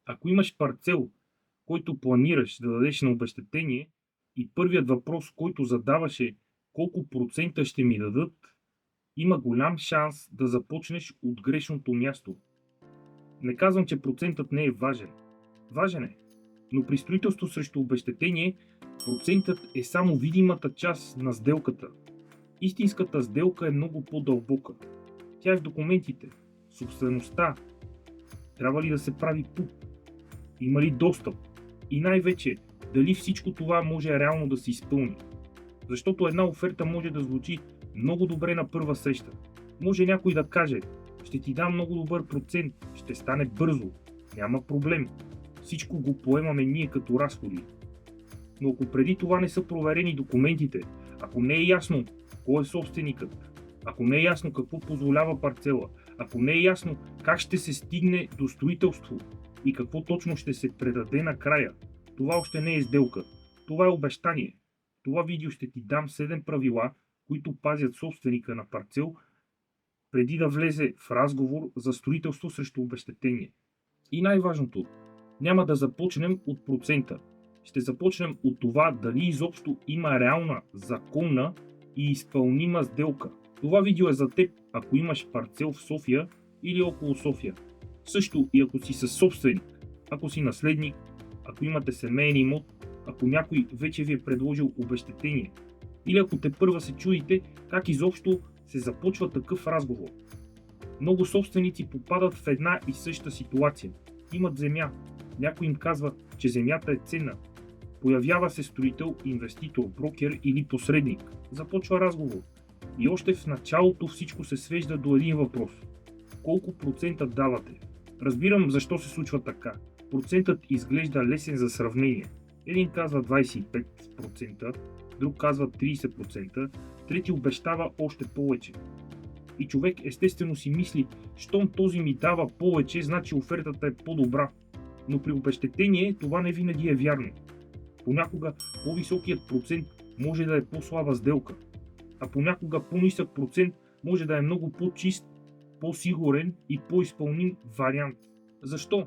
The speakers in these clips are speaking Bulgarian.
Ако имаш парцел, който планираш да дадеш на обезщетение и първият въпрос, който задаваш е колко процента ще ми дадат, има голям шанс да започнеш от грешното място. Не казвам, че процентът не е важен. Важен е. Но при строителство срещу обезщетение процентът е само видимата част на сделката. Истинската сделка е много по-дълбока. Тя е в документите, собствеността. Трябва ли да се прави ПУП? Има ли достъп? И най-вече, дали всичко това може реално да се изпълни? Защото една оферта може да звучи много добре на първа среща. Може някой да каже: ще ти дам много добър процент, ще стане бързо, няма проблем. Всичко го поемаме ние като разходи. Но ако преди това не са проверени документите, ако не е ясно кой е собственикът, ако не е ясно какво позволява парцела, ако не е ясно как ще се стигне до строителство и какво точно ще се предаде накрая, това още не е сделка. Това е обещание. В това видео ще ти дам 7 правила, които пазят собственика на парцел, преди да влезе в разговор за строителство срещу обезщетение. И най-важното, няма да започнем от процента. Ще започнем от това дали изобщо има реална, законна и изпълнима сделка. Това видео е за теб, ако имаш парцел в София или около София. Също и ако си съсобственик, ако си наследник, ако имате семейен имот, ако някой вече ви е предложил обезщетение. Или ако те първа се чудите как изобщо се започва такъв разговор. Много собственици попадат в една и съща ситуация. Имат земя. Някой им казва, че земята е ценна. Появява се строител, инвеститор, брокер или посредник. Започва разговор. И още в началото всичко се свежда до един въпрос. Колко процента давате? Разбирам защо се случва така. Процентът изглежда лесен за сравнение. Един казва 25%, друг казва 30%, трети обещава още повече. И човек естествено си мисли, щом този ми дава повече, значи офертата е по-добра. Но при обезщетение това не винаги е вярно. Понякога по-високият процент може да е по-слаба сделка, а понякога по-нисък процент може да е много по-чист, по-сигурен и по-изпълним вариант. Защо?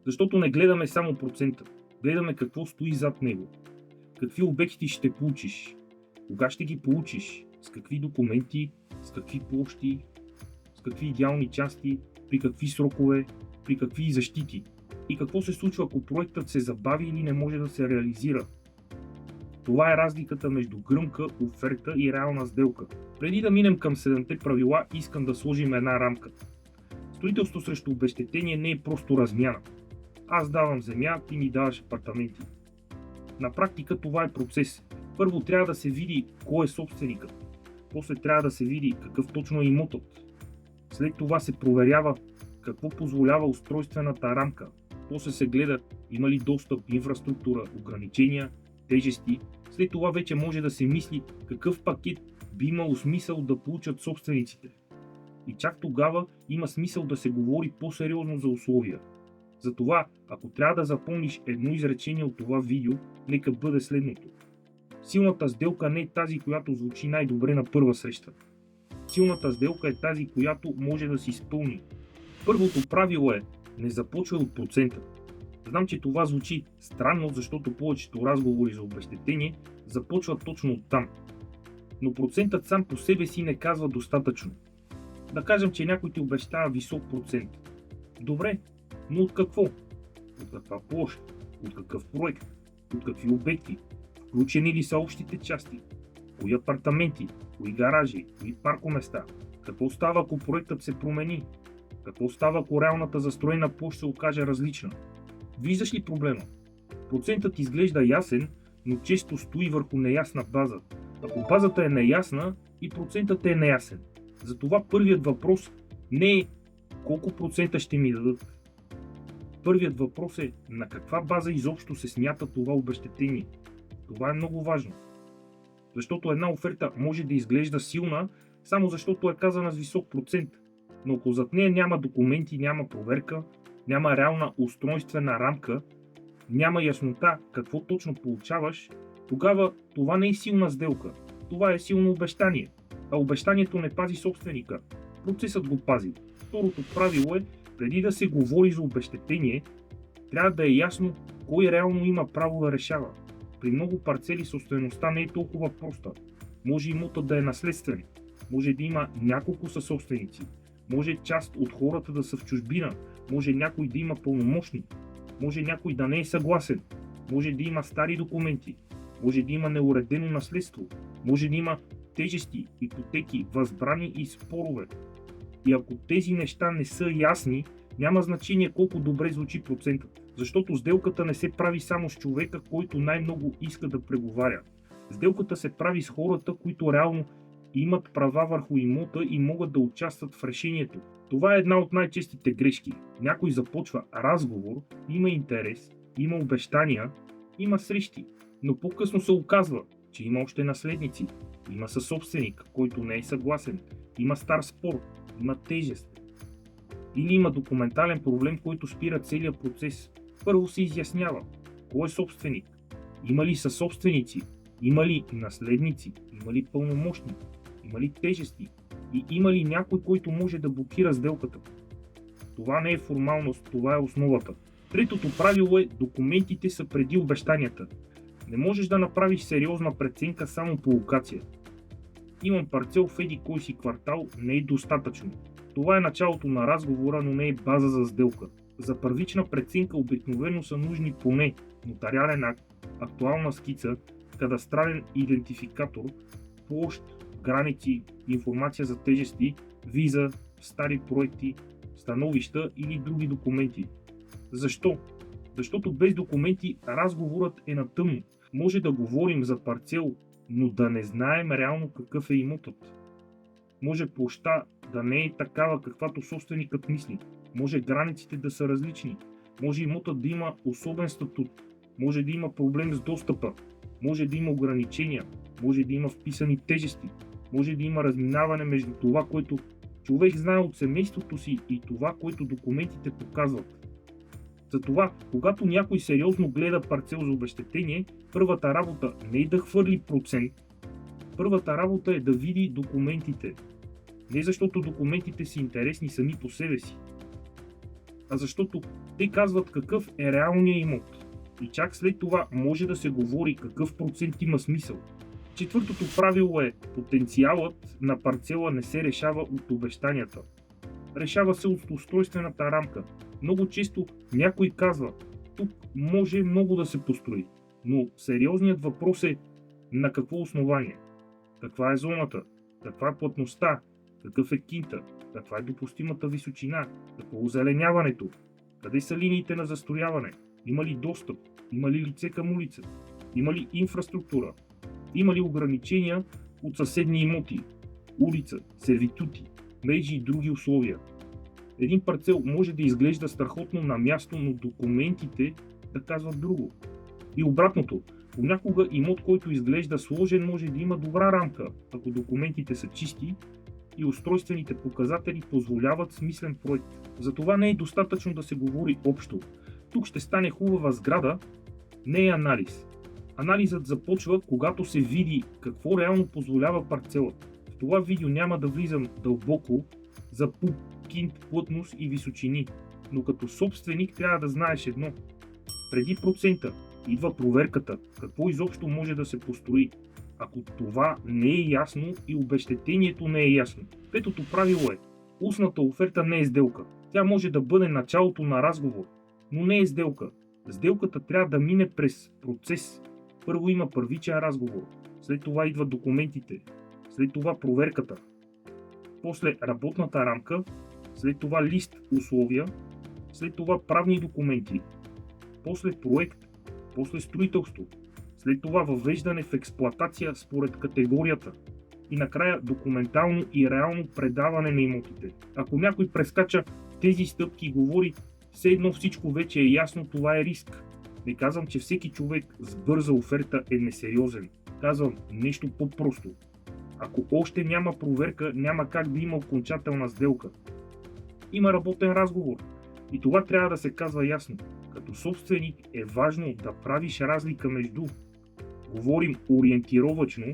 Защото не гледаме само процента, гледаме какво стои зад него. Какви обекти ще получиш, кога ще ги получиш, с какви документи, с какви площи, с какви идеални части, при какви срокове, при какви защити. И какво се случва, ако проектът се забави или не може да се реализира. Това е разликата между гръмка оферта и реална сделка. Преди да минем към 7-те правила, искам да сложим една рамка. Строителство срещу обезщетение не е просто размяна. Аз давам земя, ти ми даваш апартаменти. На практика това е процес. Първо трябва да се види кой е собственикът. После трябва да се види какъв точно е имотът. След това се проверява какво позволява устройствената рамка. После се гледа има ли достъп, инфраструктура, ограничения, тежести. След това вече може да се мисли какъв пакет би имало смисъл да получат собствениците. И чак тогава има смисъл да се говори по-сериозно за условия. Затова, ако трябва да запомниш едно изречение от това видео, нека бъде следното. Силната сделка не е тази, която звучи най-добре на първа среща. Силната сделка е тази, която може да се изпълни. Първото правило е: не започвай от процента. Знам, че това звучи странно, защото повечето разговори за обезщетение започват точно от там. Но процентът сам по себе си не казва достатъчно. Да кажем, че някой ти обещава висок процент. Добре, но от какво? От каква площ? От какъв проект? От какви обекти? Включени ли са общите части? Кои апартаменти? Кои гаражи? Кои паркоместа? Какво става, ако проектът се промени? Какво става, ако реалната застроена площ се окаже различна? Виждаш ли проблема? Процентът изглежда ясен, но често стои върху неясна база. Ако базата е неясна, и процентът е неясен. Затова първият въпрос не е колко процента ще ми дадат. Първият въпрос е на каква база изобщо се смята това обезщетение. Това е много важно. Защото една оферта може да изглежда силна, само защото е казана с висок процент. Но ако зад нея няма документи, няма проверка, няма реална устройствена рамка, няма яснота какво точно получаваш, тогава това не е силна сделка. Това е силно обещание. А обещанието не пази собственика. Процесът го пази. Второто правило е, преди да се говори за обезщетение, трябва да е ясно кой реално има право да решава. При много парцели собствеността не е толкова проста. Може имотът да е наследствен, може да има няколко съсобственици, може част от хората да са в чужбина, може някой да има пълномощник, може някой да не е съгласен, може да има стари документи, може да има неуредено наследство, може да има тежести, ипотеки, възбрани и спорове. И ако тези неща не са ясни, няма значение колко добре звучи процентът. Защото сделката не се прави само с човека, който най-много иска да преговаря. Сделката се прави с хората, които реално имат права върху имота и могат да участват в решението. Това е една от най-честите грешки. Някой започва разговор, има интерес, има обещания, има срещи, но по-късно се оказва, че има още наследници, има съсобственик, който не е съгласен, има стар спор, има тежест. Или има документален проблем, който спира целият процес. Първо се изяснява кой е собственик, има ли съсобственици, има ли наследници, има ли пълномощник, има ли тежести и има ли някой, който може да блокира сделката. Това не е формалност, това е основата. Третото правило е документите са преди обещанията. Не можеш да направиш сериозна преценка само по локация. Имам парцел в еди кой си квартал, не е достатъчно. Това е началото на разговора, но не е база за сделка. За първична преценка обикновено са нужни поне нотариален акт, актуална скица, кадастрален идентификатор, площ, граници, информация за тежести, виза, стари проекти, становища или други документи. Защо? Защото без документи разговорът е на тъмно. Може да говорим за парцел, но да не знаем реално какъв е имотът. Може площта да не е такава, каквато собственикът мисли. Може границите да са различни. Може имотът да има особен статут. Може да има проблем с достъпа. Може да има ограничения. Може да има вписани тежести. Може да има разминаване между това, което човек знае от семейството си и това, което документите показват. Затова, когато някой сериозно гледа парцел за обезщетение, първата работа не е да хвърли процент, първата работа е да види документите. Не защото документите са интересни сами по себе си, а защото те казват какъв е реалният имот. И чак след това може да се говори какъв процент има смисъл. Четвъртото правило е потенциалът на парцела не се решава от обещанията. Решава се от устройствената рамка. Много често някой казва, тук може много да се построи, но сериозният въпрос е на какво основание, каква е зоната, каква е плътността, какъв е кинта, каква е допустимата височина, какво е озеленяването, къде са линиите на застрояване, има ли достъп, има ли лице към улица, има ли инфраструктура, има ли ограничения от съседни имоти, улица, сервитути, мрежи и други условия. Един парцел може да изглежда страхотно на място, но документите да казват друго. И обратното, понякога имот, който изглежда сложен, може да има добра рамка, ако документите са чисти и устройствените показатели позволяват смислен проект. Затова не е достатъчно да се говори общо. Тук ще стане хубава сграда, не е анализ. Анализът започва, когато се види какво реално позволява парцелът. В това видео няма да влизам дълбоко за ПУП, кинт, плътност и височини, но като собственик трябва да знаеш едно. Преди процента идва проверката, какво изобщо може да се построи. Ако това не е ясно и обезщетението не е ясно. Петото правило е, устната оферта не е сделка. Тя може да бъде началото на разговор, но не е сделка. Сделката трябва да мине през процес. Първо има първичен разговор, след това идват документите, след това проверката, после работната рамка, след това лист условия, след това правни документи, после проект, после строителство, след това въвеждане в експлоатация според категорията и накрая документално и реално предаване на имотите. Ако някой прескача тези стъпки и говори, все едно всичко вече е ясно, това е риск. Не казвам, че всеки човек с бърза оферта е несериозен. Казвам нещо по-просто. Ако още няма проверка, няма как да има окончателна сделка. Има работен разговор. И това трябва да се казва ясно. Като собственик е важно да правиш разлика между говорим ориентировачно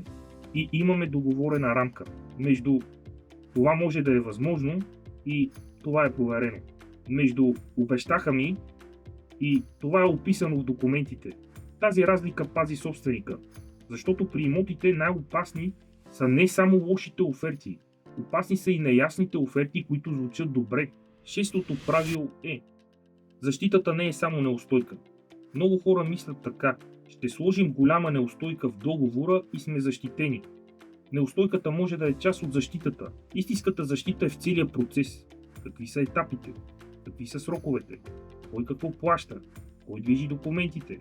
и имаме договорена рамка. Между това може да е възможно и това е проверено. Между обещаха ми И това е описано в документите. Тази разлика пази собственика, защото при имотите най-опасни са не само лошите оферти, опасни са и неясните оферти, които звучат добре. Шестото правило е: защитата не е само неустойка. Много хора мислят така: ще сложим голяма неустойка в договора и сме защитени. Неустойката може да е част от защитата. Истинската защита е в целия процес. Какви са етапите? Какви са сроковете? Кой какво плаща? Кой движи документите?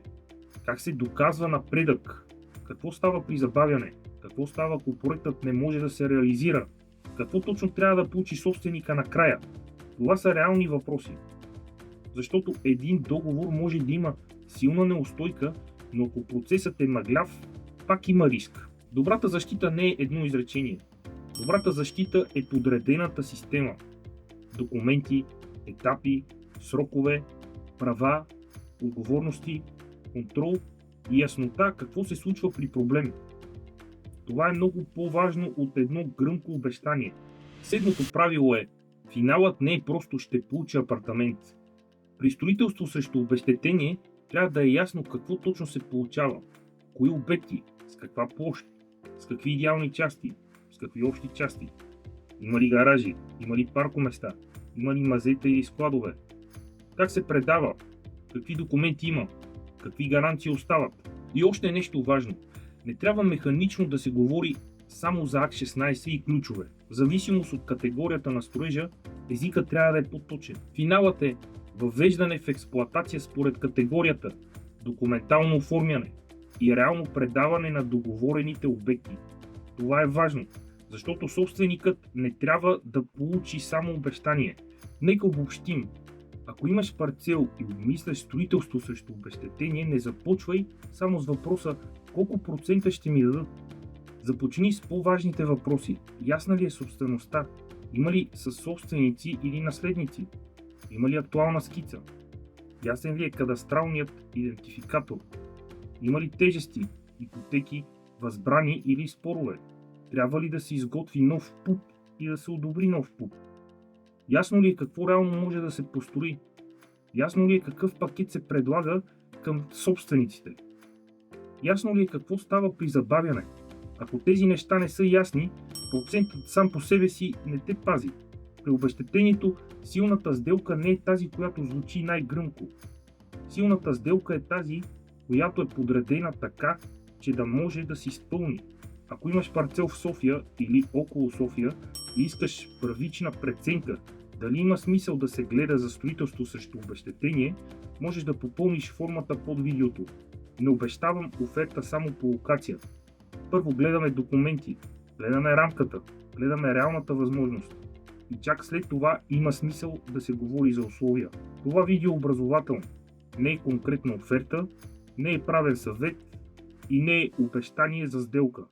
Как се доказва напредък? Какво става при забавяне? Какво става, ако проектът не може да се реализира? Какво точно трябва да получи собственика накрая? Това са реални въпроси. Защото един договор може да има силна неустойка, но ако процесът е мъгляв, пак има риск. Добрата защита не е едно изречение. Добрата защита е подредената система. Документи, етапи, срокове, права, отговорности, контрол и яснота какво се случва при проблем. Това е много по-важно от едно гръмко обещание. Седмото правило е: финалът не е просто ще получа апартамент. При строителство срещу обезщетение трябва да е ясно какво точно се получава, кои обекти, с каква площ, с какви идеални части, с какви общи части. Има ли гаражи, има ли паркоместа, има ли мазета или складове, как се предава, какви документи има, какви гаранции остават. И още нещо важно: не трябва механично да се говори само за Акт 16 и ключове. В зависимост от категорията на строежа, езикът трябва да е по-точен. Финалът е въвеждане в експлоатация според категорията, документално оформяне и реално предаване на договорените обекти. Това е важно, защото собственикът не трябва да получи само обещание. Нека обобщим. Ако имаш парцел и обмисляш строителство срещу обезщетение, не започвай само с въпроса колко процента ще ми дадат. Започни с по-важните въпроси. Ясна ли е собствеността? Има ли съсобственици или наследници? Има ли актуална скица? Ясен ли е кадастралният идентификатор? Има ли тежести, ипотеки, възбрани или спорове? Трябва ли да се изготви нов ПУП и да се одобри нов ПУП? Ясно ли е какво реално може да се построи? Ясно ли е какъв пакет се предлага към собствениците? Ясно ли е какво става при забавяне? Ако тези неща не са ясни, процентът сам по себе си не те пази. При обезщетението силната сделка не е тази, която звучи най-гръмко. Силната сделка е тази, която е подредена така, че да може да се изпълни. Ако имаш парцел в София или около София и искаш първична преценка дали има смисъл да се гледа за строителство срещу обезщетение, можеш да попълниш формата под видеото. Не обещавам оферта само по локация. Първо гледаме документи, гледаме рамката, гледаме реалната възможност. И чак след това има смисъл да се говори за условия. Това видео е образователно. Не е конкретна оферта, не е правен съвет и не е обещание за сделка.